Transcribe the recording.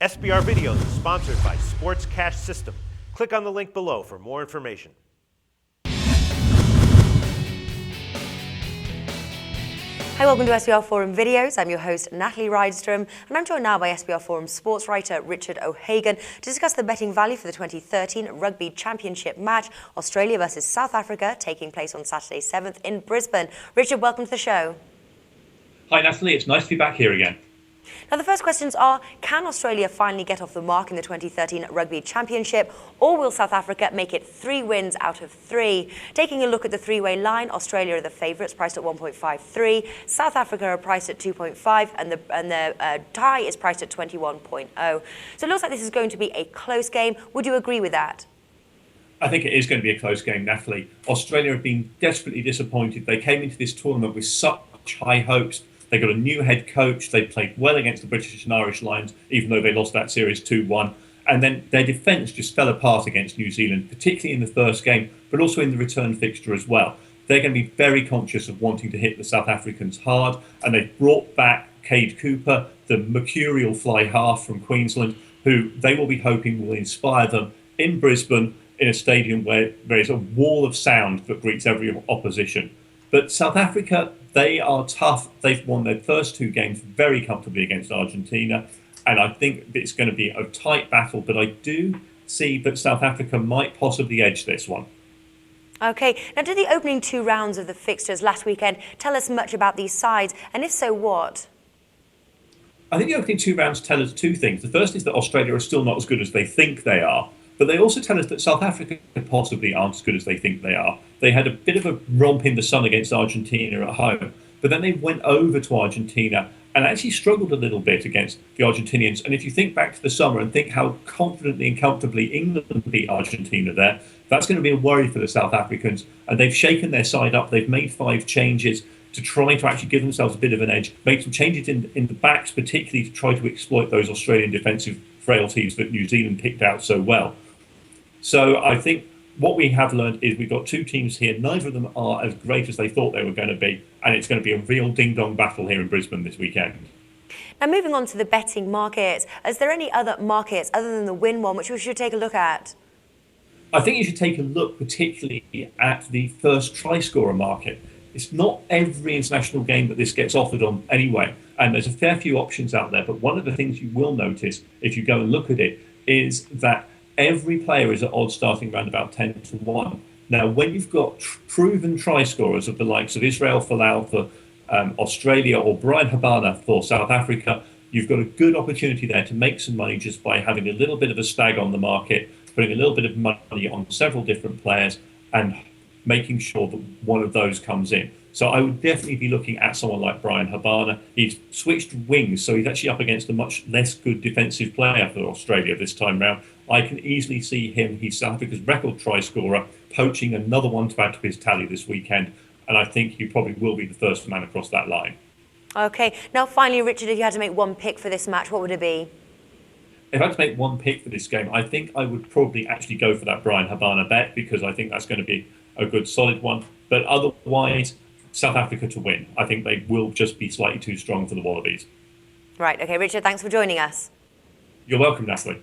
SBR Videos is sponsored by Sports Cash System. Click on the link below for more information. Hi, welcome to SBR Forum Videos. I'm your host, Natalie Rydström, and I'm joined now by SBR Forum sports writer Richard O'Hagan to discuss the betting value for the 2013 Rugby Championship match, Australia versus South Africa, taking place on Saturday 7th in Brisbane. Richard, welcome to the show. Hi, Natalie. It's nice to be back here again. Now, the first questions are, can Australia finally get off the mark in the 2013 Rugby Championship, or will South Africa make it 3 wins out of 3? Taking a look at the three-way line, Australia are the favourites, priced at 1.53. South Africa are priced at 2.5, and the tie is priced at 21.0. So it looks like this is going to be a close game. Would you agree with that? I think it is going to be a close game, Natalie. Australia have been desperately disappointed. They came into this tournament with such high hopes. They got a new head coach. They played well against the British and Irish Lions, even though they lost that series 2-1. And then their defence just fell apart against New Zealand, particularly in the first game, but also in the return fixture as well. They're going to be very conscious of wanting to hit the South Africans hard. And they've brought back Cade Cooper, the mercurial fly half from Queensland, who they will be hoping will inspire them in Brisbane, in a stadium where there is a wall of sound that greets every opposition. But South Africa, they are tough. They've won their first 2 games very comfortably against Argentina. And I think it's going to be a tight battle. But I do see that South Africa might possibly edge this one. OK. Now, did the opening 2 rounds of the fixtures last weekend tell us much about these sides? And if so, what? I think the opening 2 rounds tell us 2 things. The first is that Australia are still not as good as they think they are. But they also tell us that South Africa possibly aren't as good as they think they are. They had a bit of a romp in the sun against Argentina at home, but then they went over to Argentina and actually struggled a little bit against the Argentinians. And if you think back to the summer and think how confidently and comfortably England beat Argentina there, that's going to be a worry for the South Africans. And they've shaken their side up. They've made 5 changes to try to actually give themselves a bit of an edge, made some changes in the backs, particularly to try to exploit those Australian defensive frailties that New Zealand picked out so well. So I think what we have learned is we've got 2 teams here. Neither of them are as great as they thought they were going to be. And it's going to be a real ding-dong battle here in Brisbane this weekend. Now, moving on to the betting markets, is there any other markets other than the win one which we should take a look at? I think you should take a look particularly at the first try scorer market. It's not every international game that this gets offered on anyway. And there's a fair few options out there. But one of the things you will notice if you go and look at it is that every player is at odds starting around about 10-1. Now, when you've got proven try scorers of the likes of Israel Folau for Australia or Brian Habana for South Africa, you've got a good opportunity there to make some money just by having a little bit of a stag on the market, putting a little bit of money on several different players and making sure that one of those comes in. So I would definitely be looking at someone like Brian Habana. He's switched wings, so he's actually up against a much less good defensive player for Australia this time round. I can easily see him, he's South Africa's record try scorer, poaching another one to add to his tally this weekend. And I think he probably will be the first man across that line. OK. Now, finally, Richard, if you had to make one pick for this match, what would it be? If I had to make one pick for this game, I think I would probably actually go for that Brian Habana bet because I think that's going to be a good solid one. But otherwise, South Africa to win. I think they will just be slightly too strong for the Wallabies. Right. OK, Richard, thanks for joining us. You're welcome, Natalie.